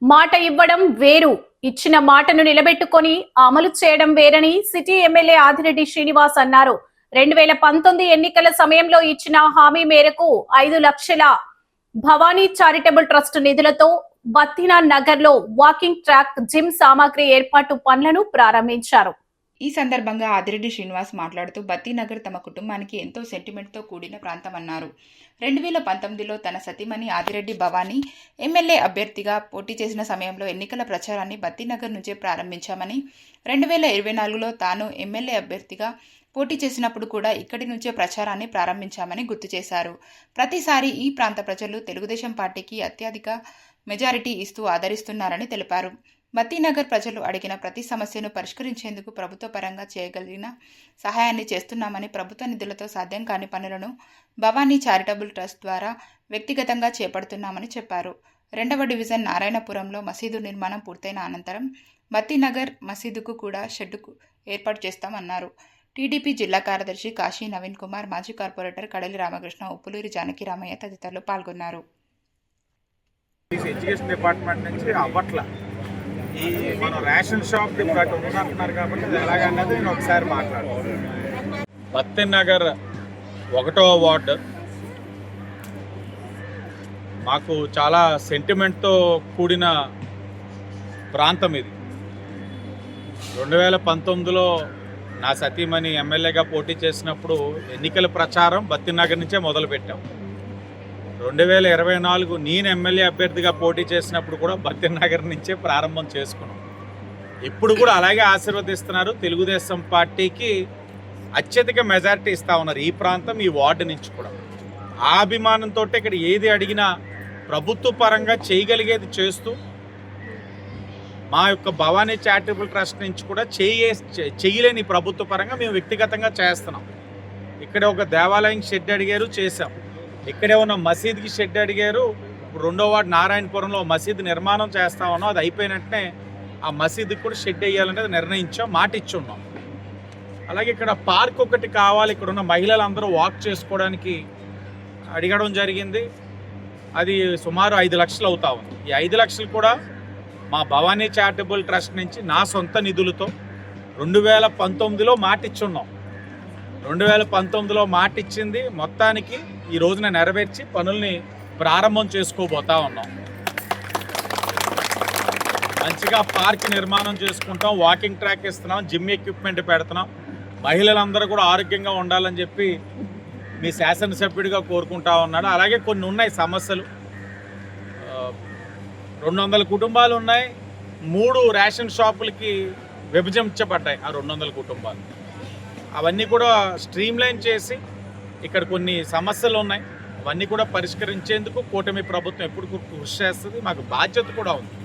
మాట ఇవ్వడం వేరు, ఇచ్చిన మాటను నిలబెట్టుకొని అమలు చేయడం వేరని సిటీ ఎమ్మెల్యే ఆదిరెడ్డి శ్రీనివాస్ అన్నారు. 2019 ఎన్నికల సమయంలో ఇచ్చిన హామీ మేరకు 5 లక్షల భవానీ చారిటబుల్ ట్రస్ట్ నిధులతో బత్తినా నగర్ లో వాకింగ్ ట్రాక్, జిమ్ సామాగ్రి ఏర్పాటు పనులను ప్రారంభించారు. ఈ సందర్భంగా ఆదిరెడ్డి శ్రీనివాస్ మాట్లాడుతూ బత్తినగర్ తమ కుటుంబానికి ఎంతో సెంటిమెంట్తో కూడిన ప్రాంతమన్నారు. 2019లో తన సతీమణి ఆదిరెడ్డి భవానీ ఎమ్మెల్యే అభ్యర్థిగా పోటీ చేసిన సమయంలో ఎన్నికల ప్రచారాన్ని బత్తినగర్ నుంచే ప్రారంభించామని, 2024లో తాను ఎమ్మెల్యే అభ్యర్థిగా పోటీ చేసినప్పుడు కూడా ఇక్కడి నుంచే ప్రచారాన్ని ప్రారంభించామని గుర్తు చేశారు. ప్రతిసారి ఈ ప్రాంత ప్రజలు తెలుగుదేశం పార్టీకి అత్యధిక మెజారిటీ ఇస్తూ ఆదరిస్తున్నారని తెలిపారు. బత్తినగర్ ప్రజలు అడిగిన ప్రతి సమస్యను పరిష్కరించేందుకు ప్రభుత్వ పరంగా చేయగలిగిన సహాయాన్ని చేస్తున్నామని, ప్రభుత్వ నిధులతో సాధ్యం కాని పనులను భవానీ చారిటబుల్ ట్రస్ట్ ద్వారా వ్యక్తిగతంగా చేపడుతున్నామని చెప్పారు. 2వ డివిజన్ నారాయణపురంలో మసీదు నిర్మాణం పూర్తయిన అనంతరం బత్తినగర్ మసీదుకు కూడా షెడ్డుకు ఏర్పాటు చేస్తామన్నారు. టీడీపీ జిల్లా కార్యదర్శి కాశీ నవీన్ కుమార్, మాజీ కార్పొరేటర్ కడలి రామకృష్ణ, ఉప్పులూరి జానకి రామయ్య తదితరులు పాల్గొన్నారు. ఎడ్యుకేషన్ డిపార్ట్మెంట్ నుంచి అవ్వట్ల ఈ మన రేషన్ షాప్ ఒకటి ఉందంటున్నారు కాబట్టి ఇది ఎలాగన్నది నేను ఒకసారి మాట్లాడతాను. బత్తినగర్ 1వ వార్డు మాకు చాలా సెంటిమెంట్తో కూడిన ప్రాంతం ఇది. 2019లో నా సతీమణి ఎమ్మెల్యేగా పోటీ చేసినప్పుడు ఎన్నికల ప్రచారం బత్తినగర్ నుంచే మొదలుపెట్టాం. 2024 నేను ఎమ్మెల్యే అభ్యర్థిగా పోటీ చేసినప్పుడు కూడా బత్తినగర్ నుంచే ప్రారంభం చేసుకున్నాం. ఇప్పుడు కూడా అలాగే ఆశీర్వదిస్తున్నారు. తెలుగుదేశం పార్టీకి అత్యధిక మెజారిటీ ఇస్తా ఉన్నారు ఈ ప్రాంతం, ఈ వార్డు నుంచి కూడా. ఆ అభిమానంతో ఇక్కడ ఏది అడిగినా ప్రభుత్వ పరంగా చేయగలిగేది చేస్తూ, మా యొక్క భవానీ చారిటబుల్ ట్రస్ట్ నుంచి కూడా చేయలేని ప్రభుత్వ పరంగా మేము వ్యక్తిగతంగా చేస్తున్నాం. ఇక్కడ ఒక దేవాలయం షెడ్ అడిగారు, చేసాం. ఇక్కడే ఉన్న మసీద్కి షెడ్ అడిగారు. ఇప్పుడు 2వ వార్డు నారాయణపురంలో మసీదు నిర్మాణం చేస్తా ఉన్నాం. అది అయిపోయినట్టే ఆ మసీదుకి కూడా షెడ్ వేయాలనేది నిర్ణయించాం, మాట ఇచ్చి ఉన్నాం. అలాగే ఇక్కడ పార్క్ ఒకటి కావాలి, ఇక్కడ ఉన్న మహిళలందరూ వాక్ చేసుకోవడానికి అడగడం జరిగింది. అది సుమారు 5 లక్షలు అవుతా ఉంది. ఈ 5 లక్షలు కూడా మా భవానీ చారిటబుల్ ట్రస్ట్ నుంచి నా సొంత నిధులతో 2019లో మాట ఇచ్చున్నాం. 2019లో మాట ఇచ్చింది మొత్తానికి ఈ రోజున నెరవేర్చి పనుల్ని ప్రారంభం చేసుకోబోతా ఉన్నాం. మంచిగా పార్క్ నిర్మాణం చేసుకుంటాం, వాకింగ్ ట్రాక్ ఇస్తున్నాం, జిమ్ ఎక్విప్మెంట్ పెడుతున్నాం. మహిళలందరూ కూడా ఆరోగ్యంగా ఉండాలని చెప్పి మీ శాసనసభ్యుడిగా కోరుకుంటా ఉన్నాడు. అలాగే కొన్ని ఉన్నాయి సమస్యలు. 200 కుటుంబాలు ఉన్నాయి. 3 రేషన్ షాపులకి విభజించబడ్డాయి ఆ 200 కుటుంబాలు. అవన్నీ కూడా స్ట్రీమ్లైన్ చేసి ఇక్కడ కొన్ని సమస్యలు ఉన్నాయి, అవన్నీ కూడా పరిష్కరించేందుకు కూటమి ప్రభుత్వం ఎప్పుడు కృషి చేస్తుంది. మాకు బాధ్యత కూడా ఉంది.